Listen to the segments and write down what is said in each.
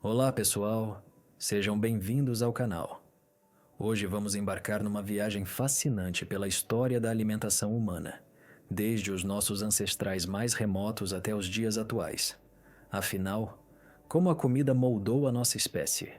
Olá pessoal, sejam bem-vindos ao canal. Hoje vamos embarcar numa viagem fascinante pela história da alimentação humana, desde os nossos ancestrais mais remotos até os dias atuais. Afinal, como a comida moldou a nossa espécie?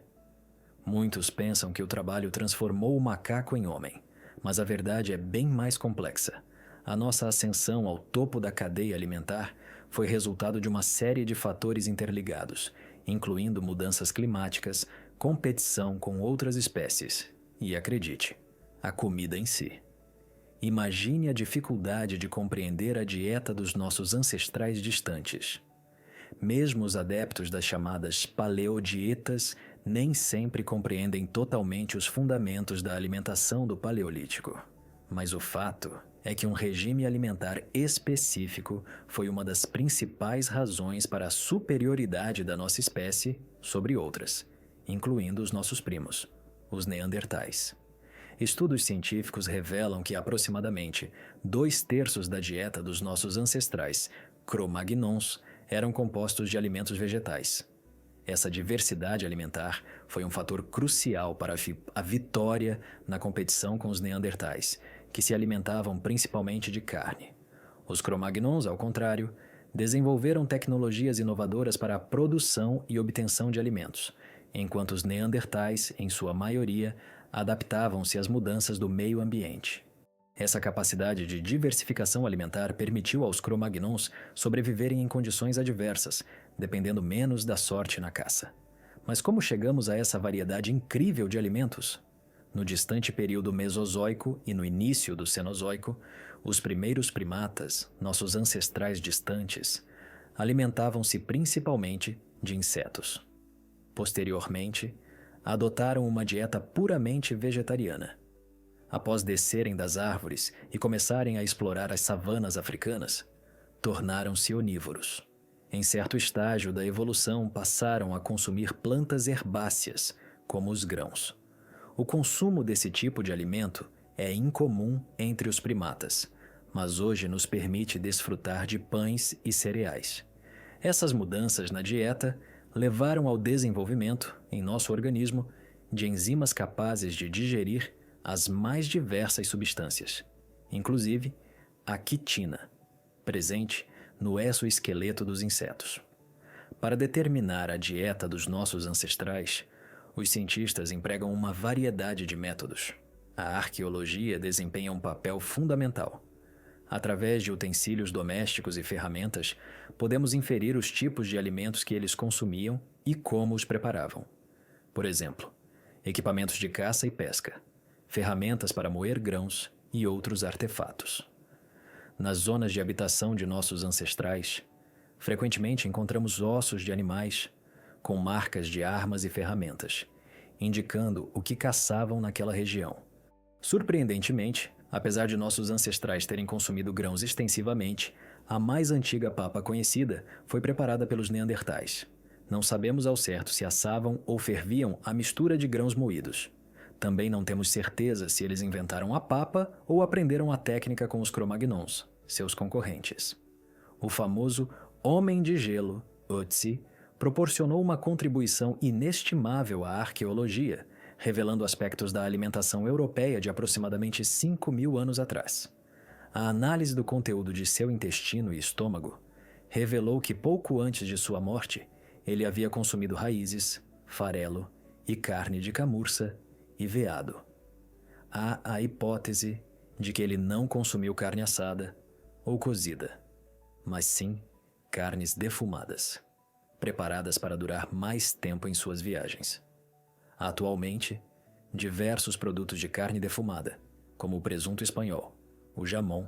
Muitos pensam que o trabalho transformou o macaco em homem, mas a verdade é bem mais complexa. A nossa ascensão ao topo da cadeia alimentar foi resultado de uma série de fatores interligados, incluindo mudanças climáticas, competição com outras espécies e, acredite, a comida em si. Imagine a dificuldade de compreender a dieta dos nossos ancestrais distantes. Mesmo os adeptos das chamadas paleodietas nem sempre compreendem totalmente os fundamentos da alimentação do Paleolítico. Mas o fato é que um regime alimentar específico foi uma das principais razões para a superioridade da nossa espécie sobre outras, incluindo os nossos primos, os neandertais. Estudos científicos revelam que aproximadamente 2/3 da dieta dos nossos ancestrais Cro-Magnons eram compostos de alimentos vegetais. Essa diversidade alimentar foi um fator crucial para a vitória na competição com os neandertais, que se alimentavam principalmente de carne. Os Cro-Magnons, ao contrário, desenvolveram tecnologias inovadoras para a produção e obtenção de alimentos, enquanto os neandertais, em sua maioria, adaptavam-se às mudanças do meio ambiente. Essa capacidade de diversificação alimentar permitiu aos Cro-Magnons sobreviverem em condições adversas, dependendo menos da sorte na caça. Mas como chegamos a essa variedade incrível de alimentos? No distante período Mesozoico e no início do Cenozoico, os primeiros primatas, nossos ancestrais distantes, alimentavam-se principalmente de insetos. Posteriormente, adotaram uma dieta puramente vegetariana. Após descerem das árvores e começarem a explorar as savanas africanas, tornaram-se onívoros. Em certo estágio da evolução, passaram a consumir plantas herbáceas, como os grãos. O consumo desse tipo de alimento é incomum entre os primatas, mas hoje nos permite desfrutar de pães e cereais. Essas mudanças na dieta levaram ao desenvolvimento, em nosso organismo, de enzimas capazes de digerir as mais diversas substâncias, inclusive a quitina, presente no exoesqueleto dos insetos. Para determinar a dieta dos nossos ancestrais, os cientistas empregam uma variedade de métodos. A arqueologia desempenha um papel fundamental. Através de utensílios domésticos e ferramentas, podemos inferir os tipos de alimentos que eles consumiam e como os preparavam. Por exemplo, equipamentos de caça e pesca, ferramentas para moer grãos e outros artefatos. Nas zonas de habitação de nossos ancestrais, frequentemente encontramos ossos de animais com marcas de armas e ferramentas, indicando o que caçavam naquela região. Surpreendentemente, apesar de nossos ancestrais terem consumido grãos extensivamente, a mais antiga papa conhecida foi preparada pelos neandertais. Não sabemos ao certo se assavam ou ferviam a mistura de grãos moídos. Também não temos certeza se eles inventaram a papa ou aprenderam a técnica com os Cro-Magnons, seus concorrentes. O famoso Homem de Gelo, Ötzi, proporcionou uma contribuição inestimável à arqueologia, revelando aspectos da alimentação europeia de aproximadamente 5.000 anos atrás. A análise do conteúdo de seu intestino e estômago revelou que pouco antes de sua morte, ele havia consumido raízes, farelo e carne de camurça e veado. Há a hipótese de que ele não consumiu carne assada ou cozida, mas sim carnes defumadas, preparadas para durar mais tempo em suas viagens. Atualmente, diversos produtos de carne defumada, como o presunto espanhol, o jamón,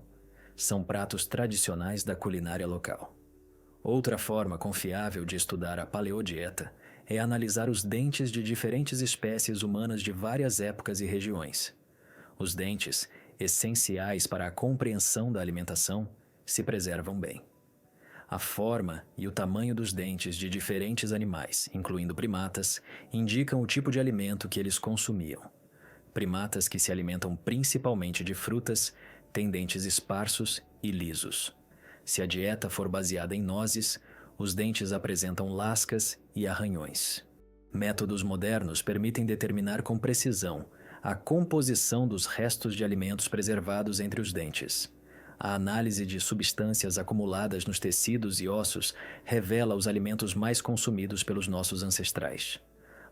são pratos tradicionais da culinária local. Outra forma confiável de estudar a paleodieta é analisar os dentes de diferentes espécies humanas de várias épocas e regiões. Os dentes, essenciais para a compreensão da alimentação, se preservam bem. A forma e o tamanho dos dentes de diferentes animais, incluindo primatas, indicam o tipo de alimento que eles consumiam. Primatas que se alimentam principalmente de frutas têm dentes esparsos e lisos. Se a dieta for baseada em nozes, os dentes apresentam lascas e arranhões. Métodos modernos permitem determinar com precisão a composição dos restos de alimentos preservados entre os dentes. A análise de substâncias acumuladas nos tecidos e ossos revela os alimentos mais consumidos pelos nossos ancestrais.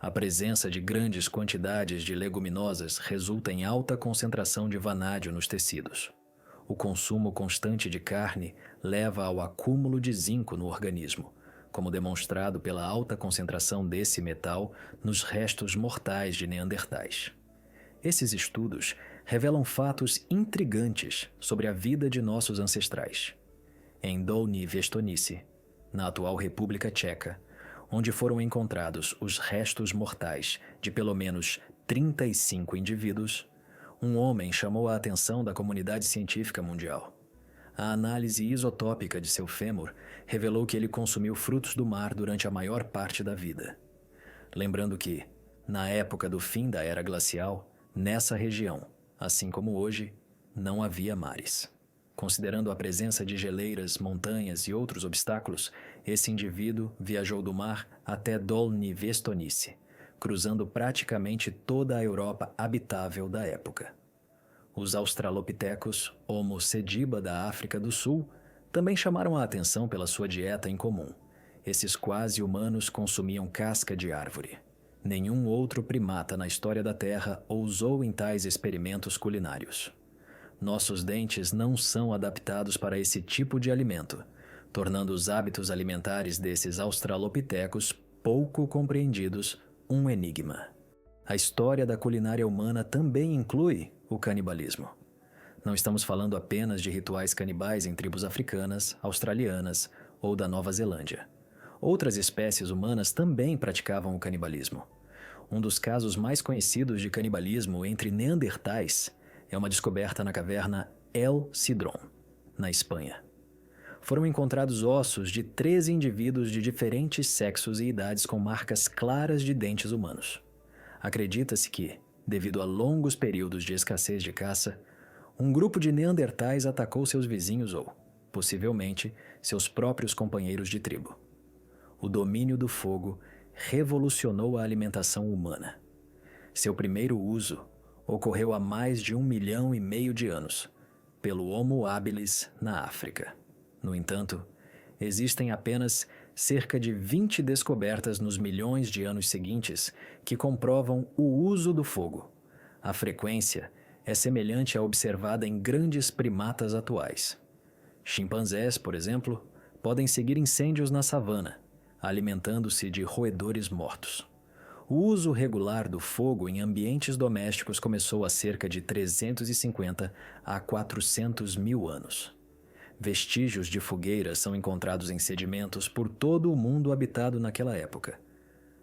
A presença de grandes quantidades de leguminosas resulta em alta concentração de vanádio nos tecidos. O consumo constante de carne leva ao acúmulo de zinco no organismo, como demonstrado pela alta concentração desse metal nos restos mortais de neandertais. Esses estudos revelam fatos intrigantes sobre a vida de nossos ancestrais. Em Dolní Věstonice, na atual República Tcheca, onde foram encontrados os restos mortais de pelo menos 35 indivíduos, um homem chamou a atenção da comunidade científica mundial. A análise isotópica de seu fêmur revelou que ele consumiu frutos do mar durante a maior parte da vida. Lembrando que, na época do fim da era glacial, nessa região, assim como hoje, não havia mares. Considerando a presença de geleiras, montanhas e outros obstáculos, esse indivíduo viajou do mar até Dolní Věstonice, cruzando praticamente toda a Europa habitável da época. Os australopitecos Homo sediba da África do Sul também chamaram a atenção pela sua dieta incomum. Esses quase-humanos consumiam casca de árvore. Nenhum outro primata na história da Terra ousou em tais experimentos culinários. Nossos dentes não são adaptados para esse tipo de alimento, tornando os hábitos alimentares desses australopitecos pouco compreendidos um enigma. A história da culinária humana também inclui o canibalismo. Não estamos falando apenas de rituais canibais em tribos africanas, australianas ou da Nova Zelândia. Outras espécies humanas também praticavam o canibalismo. Um dos casos mais conhecidos de canibalismo entre neandertais é uma descoberta na caverna El Cidrón, na Espanha. Foram encontrados ossos de 13 indivíduos de diferentes sexos e idades com marcas claras de dentes humanos. Acredita-se que, devido a longos períodos de escassez de caça, um grupo de neandertais atacou seus vizinhos ou, possivelmente, seus próprios companheiros de tribo. O domínio do fogo revolucionou a alimentação humana. Seu primeiro uso ocorreu há mais de 1,5 milhão de anos, pelo Homo habilis na África. No entanto, existem apenas cerca de 20 descobertas nos milhões de anos seguintes que comprovam o uso do fogo. A frequência é semelhante à observada em grandes primatas atuais. Chimpanzés, por exemplo, podem seguir incêndios na savana, alimentando-se de roedores mortos. O uso regular do fogo em ambientes domésticos começou há cerca de 350 a 400 mil anos. Vestígios de fogueiras são encontrados em sedimentos por todo o mundo habitado naquela época.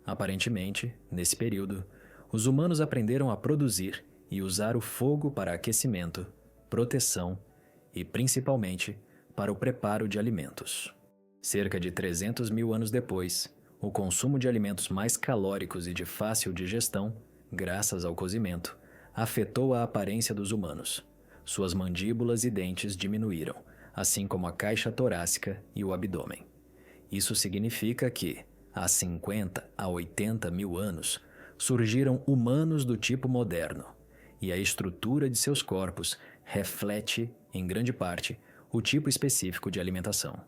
Aparentemente, nesse período, os humanos aprenderam a produzir e usar o fogo para aquecimento, proteção e, principalmente, para o preparo de alimentos. Cerca de 300 mil anos depois, o consumo de alimentos mais calóricos e de fácil digestão, graças ao cozimento, afetou a aparência dos humanos. Suas mandíbulas e dentes diminuíram, assim como a caixa torácica e o abdômen. Isso significa que, há 50 a 80 mil anos, surgiram humanos do tipo moderno, e a estrutura de seus corpos reflete, em grande parte, o tipo específico de alimentação.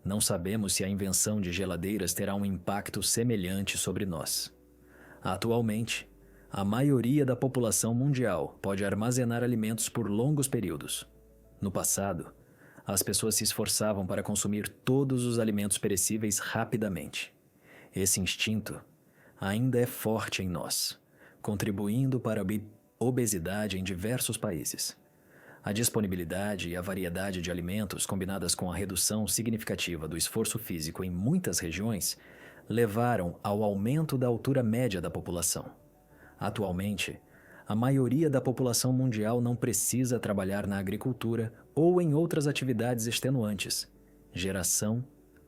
Não sabemos se a invenção de geladeiras terá um impacto semelhante sobre nós. Atualmente, a maioria da população mundial pode armazenar alimentos por longos períodos. No passado, as pessoas se esforçavam para consumir todos os alimentos perecíveis rapidamente. Esse instinto ainda é forte em nós, contribuindo para a obesidade em diversos países. A disponibilidade e a variedade de alimentos, combinadas com a redução significativa do esforço físico em muitas regiões, levaram ao aumento da altura média da população. Atualmente, a maioria da população mundial não precisa trabalhar na agricultura ou em outras atividades extenuantes, geração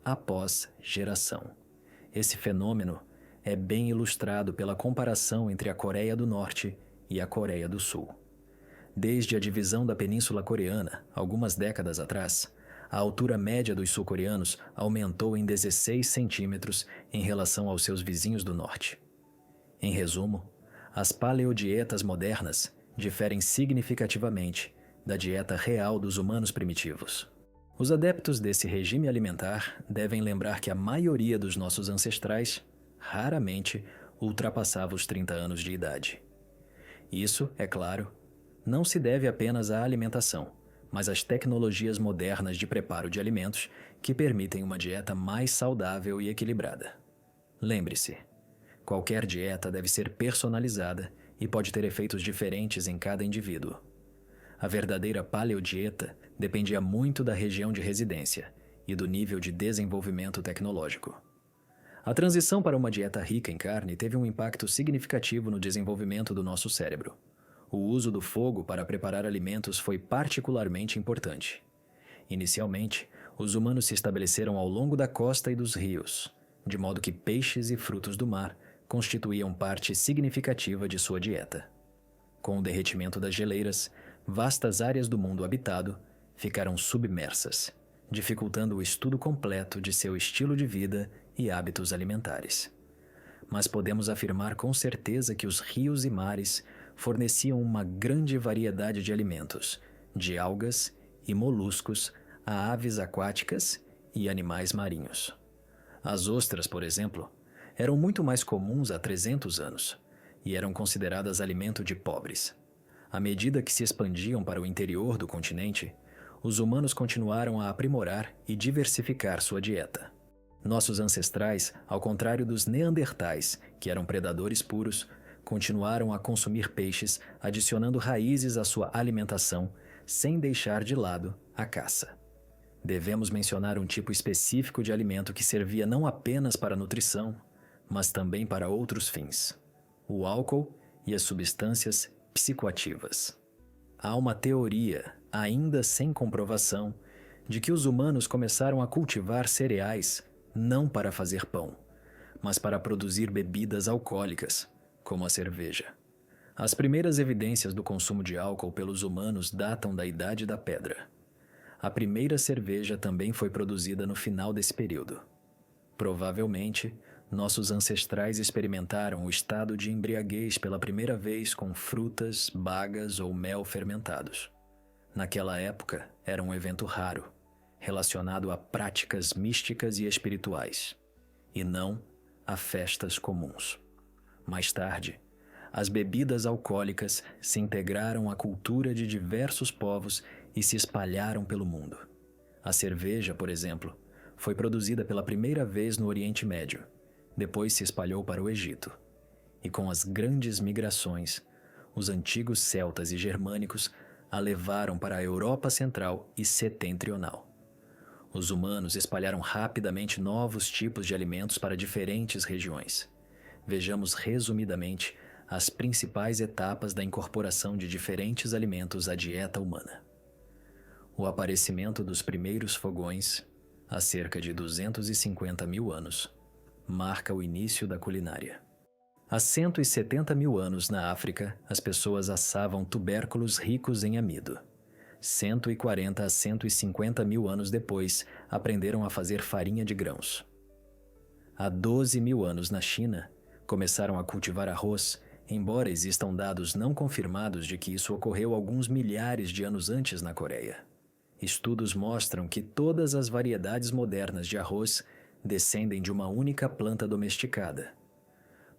após geração. Esse fenômeno é bem ilustrado pela comparação entre a Coreia do Norte e a Coreia do Sul. Desde a divisão da Península Coreana, algumas décadas atrás, a A altura média dos sul-coreanos aumentou em 16 centímetros em relação aos seus vizinhos do norte. Em resumo, as paleodietas modernas diferem significativamente da dieta real dos humanos primitivos. Os adeptos desse regime alimentar devem lembrar que a maioria dos nossos ancestrais raramente ultrapassava os 30 anos de idade. Isso, é claro, não se deve apenas à alimentação, mas às tecnologias modernas de preparo de alimentos que permitem uma dieta mais saudável e equilibrada. Lembre-se, qualquer dieta deve ser personalizada e pode ter efeitos diferentes em cada indivíduo. A verdadeira paleodieta dependia muito da região de residência e do nível de desenvolvimento tecnológico. A transição para uma dieta rica em carne teve um impacto significativo no desenvolvimento do nosso cérebro. O uso do fogo para preparar alimentos foi particularmente importante. Inicialmente, os humanos se estabeleceram ao longo da costa e dos rios, de modo que peixes e frutos do mar constituíam parte significativa de sua dieta. Com o derretimento das geleiras, vastas áreas do mundo habitado ficaram submersas, dificultando o estudo completo de seu estilo de vida e hábitos alimentares. Mas podemos afirmar com certeza que os rios e mares forneciam uma grande variedade de alimentos, de algas e moluscos a aves aquáticas e animais marinhos. As ostras, por exemplo, eram muito mais comuns há 300 anos e eram consideradas alimento de pobres. À medida que se expandiam para o interior do continente, os humanos continuaram a aprimorar e diversificar sua dieta. Nossos ancestrais, ao contrário dos neandertais, que eram predadores puros, continuaram a consumir peixes, adicionando raízes à sua alimentação, sem deixar de lado a caça. Devemos mencionar um tipo específico de alimento que servia não apenas para nutrição, mas também para outros fins: o álcool e as substâncias psicoativas. Há uma teoria, ainda sem comprovação, de que os humanos começaram a cultivar cereais não para fazer pão, mas para produzir bebidas alcoólicas, como a cerveja. As primeiras evidências do consumo de álcool pelos humanos datam da Idade da Pedra. A primeira cerveja também foi produzida no final desse período. Provavelmente, nossos ancestrais experimentaram o estado de embriaguez pela primeira vez com frutas, bagas ou mel fermentados. Naquela época, era um evento raro, relacionado a práticas místicas e espirituais, e não a festas comuns. Mais tarde, as bebidas alcoólicas se integraram à cultura de diversos povos e se espalharam pelo mundo. A cerveja, por exemplo, foi produzida pela primeira vez no Oriente Médio, depois se espalhou para o Egito. E com as grandes migrações, os antigos celtas e germânicos a levaram para a Europa Central e Setentrional. Os humanos espalharam rapidamente novos tipos de alimentos para diferentes regiões. Vejamos resumidamente as principais etapas da incorporação de diferentes alimentos à dieta humana. O aparecimento dos primeiros fogões, há cerca de 250 mil anos, marca o início da culinária. Há 170 mil anos na África, as pessoas assavam tubérculos ricos em amido. 140 a 150 mil anos depois, aprenderam a fazer farinha de grãos. Há 12 mil anos na China, começaram a cultivar arroz, embora existam dados não confirmados de que isso ocorreu alguns milhares de anos antes na Coreia. Estudos mostram que todas as variedades modernas de arroz descendem de uma única planta domesticada.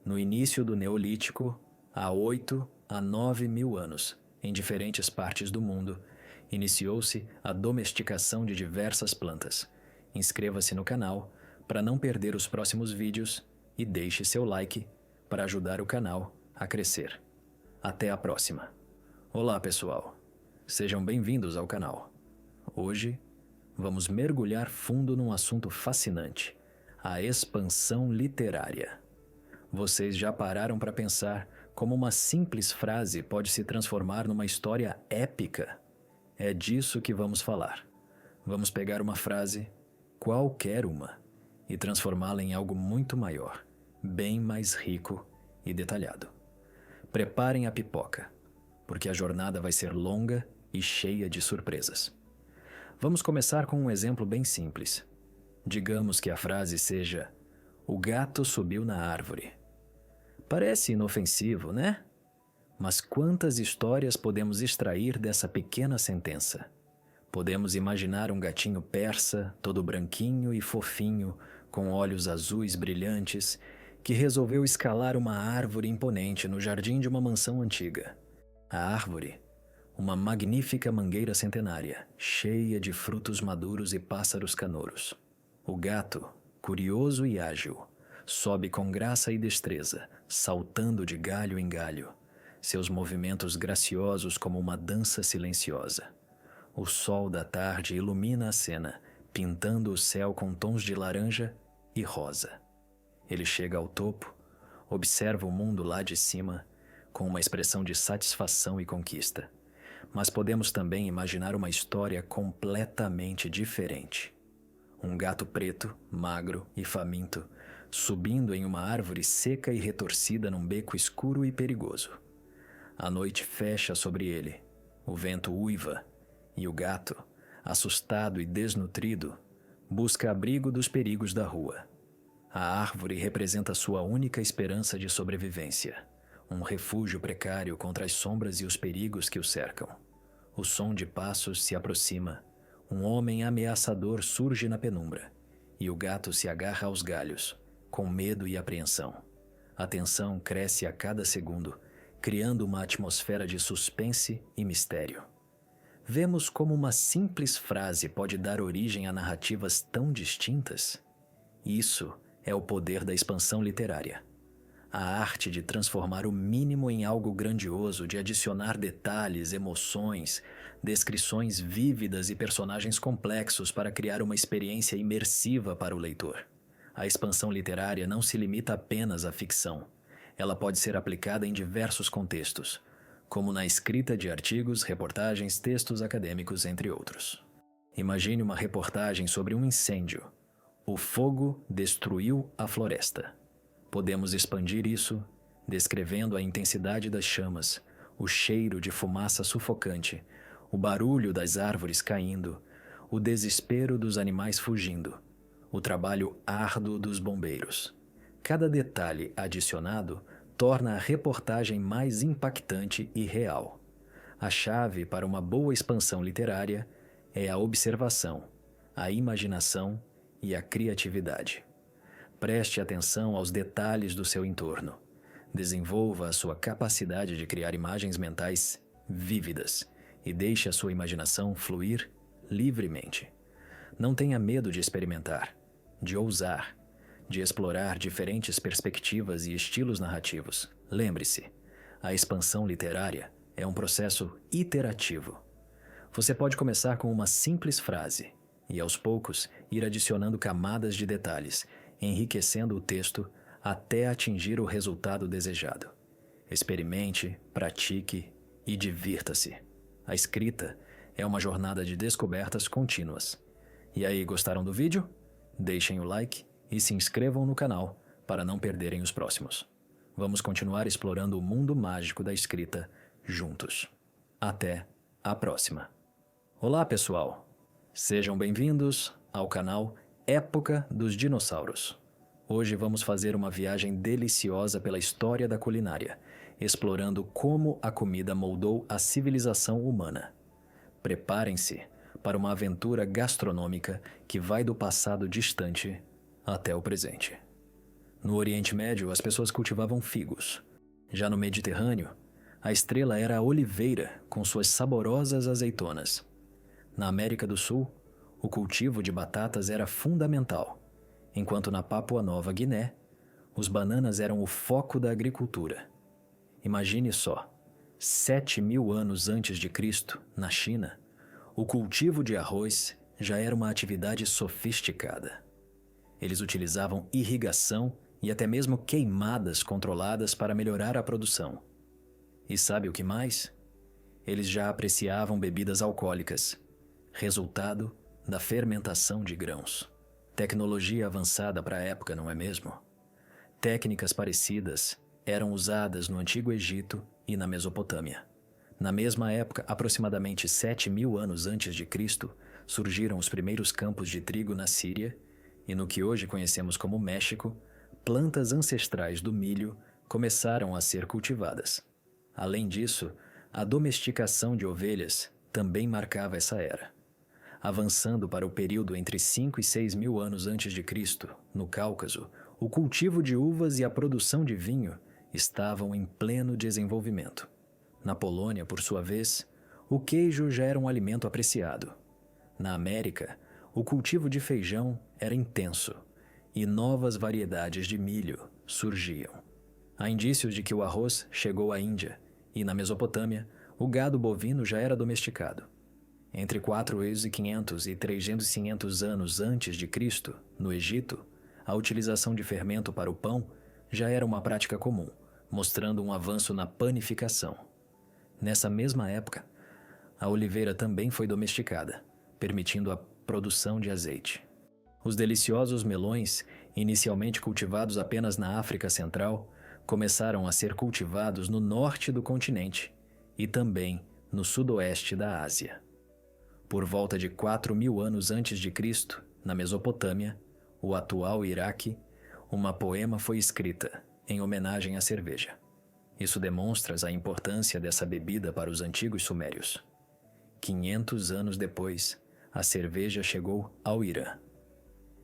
No início do Neolítico, há 8 a 9 mil anos, em diferentes partes do mundo, iniciou-se a domesticação de diversas plantas. Inscreva-se no canal para não perder os próximos vídeos e deixe seu like para ajudar o canal a crescer. Até a próxima. Olá, pessoal. Sejam bem-vindos ao canal. Hoje, vamos mergulhar fundo num assunto fascinante: a expansão literária. Vocês já pararam para pensar como uma simples frase pode se transformar numa história épica? É disso que vamos falar. Vamos pegar uma frase, qualquer uma, e transformá-la em algo muito maior, bem mais rico e detalhado. Preparem a pipoca, porque a jornada vai ser longa e cheia de surpresas. Vamos começar com um exemplo bem simples. Digamos que a frase seja: "O gato subiu na árvore". Parece inofensivo, né? Mas quantas histórias podemos extrair dessa pequena sentença? Podemos imaginar um gatinho persa, todo branquinho e fofinho, com olhos azuis brilhantes, que resolveu escalar uma árvore imponente no jardim de uma mansão antiga. A árvore, uma magnífica mangueira centenária, cheia de frutos maduros e pássaros canouros. O gato, curioso e ágil, sobe com graça e destreza, saltando de galho em galho, seus movimentos graciosos como uma dança silenciosa. O sol da tarde ilumina a cena, pintando o céu com tons de laranja e rosa. Ele chega ao topo, observa o mundo lá de cima, com uma expressão de satisfação e conquista. Mas podemos também imaginar uma história completamente diferente. Um gato preto, magro e faminto, subindo em uma árvore seca e retorcida num beco escuro e perigoso. A noite fecha sobre ele, o vento uiva, e o gato, assustado e desnutrido, busca abrigo dos perigos da rua. A árvore representa sua única esperança de sobrevivência, um refúgio precário contra as sombras e os perigos que o cercam. O som de passos se aproxima, um homem ameaçador surge na penumbra, e o gato se agarra aos galhos, com medo e apreensão. A tensão cresce a cada segundo, criando uma atmosfera de suspense e mistério. Vemos como uma simples frase pode dar origem a narrativas tão distintas. Isso é o poder da expansão literária. A arte de transformar o mínimo em algo grandioso, de adicionar detalhes, emoções, descrições vívidas e personagens complexos para criar uma experiência imersiva para o leitor. A expansão literária não se limita apenas à ficção. Ela pode ser aplicada em diversos contextos, como na escrita de artigos, reportagens, textos acadêmicos, entre outros. Imagine uma reportagem sobre um incêndio. O fogo destruiu a floresta. Podemos expandir isso, descrevendo a intensidade das chamas, o cheiro de fumaça sufocante, o barulho das árvores caindo, o desespero dos animais fugindo, o trabalho árduo dos bombeiros. Cada detalhe adicionado torna a reportagem mais impactante e real. A chave para uma boa expansão literária é a observação, a imaginação e a criatividade. Preste atenção aos detalhes do seu entorno. Desenvolva a sua capacidade de criar imagens mentais vívidas e deixe a sua imaginação fluir livremente. Não tenha medo de experimentar, de ousar, de explorar diferentes perspectivas e estilos narrativos. Lembre-se, a expansão literária é um processo iterativo. Você pode começar com uma simples frase e, aos poucos, ir adicionando camadas de detalhes, enriquecendo o texto até atingir o resultado desejado. Experimente, pratique e divirta-se. A escrita é uma jornada de descobertas contínuas. E aí, gostaram do vídeo? Deixem o like e se inscrevam no canal para não perderem os próximos. Vamos continuar explorando o mundo mágico da escrita juntos. Até a próxima. Olá, pessoal! Sejam bem-vindos ao canal Época dos Dinossauros. Hoje vamos fazer uma viagem deliciosa pela história da culinária, explorando como a comida moldou a civilização humana. Preparem-se para uma aventura gastronômica que vai do passado distante até o presente. No Oriente Médio, as pessoas cultivavam figos. Já no Mediterrâneo, a estrela era a oliveira com suas saborosas azeitonas. Na América do Sul, o cultivo de batatas era fundamental, enquanto na Papua Nova Guiné, os bananas eram o foco da agricultura. Imagine só, 7.000 anos antes de Cristo, na China, o cultivo de arroz já era uma atividade sofisticada. Eles utilizavam irrigação e até mesmo queimadas controladas para melhorar a produção. E sabe o que mais? Eles já apreciavam bebidas alcoólicas, resultado da fermentação de grãos. Tecnologia avançada para a época, não é mesmo? Técnicas parecidas eram usadas no Antigo Egito e na Mesopotâmia. Na mesma época, aproximadamente 7.000 anos antes de Cristo, surgiram os primeiros campos de trigo na Síria e no que hoje conhecemos como México, plantas ancestrais do milho começaram a ser cultivadas. Além disso, a domesticação de ovelhas também marcava essa era. Avançando para o período entre 5 e 6 mil anos antes de Cristo, no Cáucaso, o cultivo de uvas e a produção de vinho estavam em pleno desenvolvimento. Na Polônia, por sua vez, o queijo já era um alimento apreciado. Na América, o cultivo de feijão era intenso e novas variedades de milho surgiam. Há indícios de que o arroz chegou à Índia e, na Mesopotâmia, o gado bovino já era domesticado. Entre 4.500 e 3.500 anos antes de Cristo, no Egito, a utilização de fermento para o pão já era uma prática comum, mostrando um avanço na panificação. Nessa mesma época, a oliveira também foi domesticada, permitindo a produção de azeite. Os deliciosos melões, inicialmente cultivados apenas na África Central, começaram a ser cultivados no norte do continente e também no sudoeste da Ásia. Por volta de 4.000 anos antes de Cristo, na Mesopotâmia, o atual Iraque, uma poema foi escrita em homenagem à cerveja. Isso demonstra a importância dessa bebida para os antigos sumérios. 500 anos depois, a cerveja chegou ao Irã.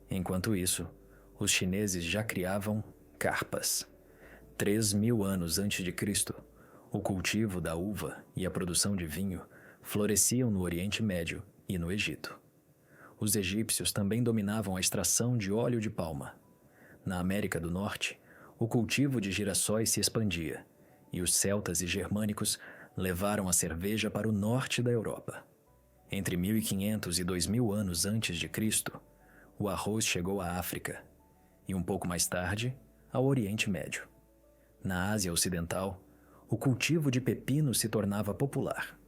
Enquanto isso, os chineses já criavam carpas. 3.000 anos antes de Cristo, o cultivo da uva e a produção de vinho floresciam no Oriente Médio e no Egito. Os egípcios também dominavam a extração de óleo de palma. Na América do Norte, o cultivo de girassóis se expandia, e os celtas e germânicos levaram a cerveja para o norte da Europa. Entre 1.500 e 2.000 anos antes de Cristo, o arroz chegou à África e, um pouco mais tarde, ao Oriente Médio. Na Ásia Ocidental, o cultivo de pepino se tornava popular.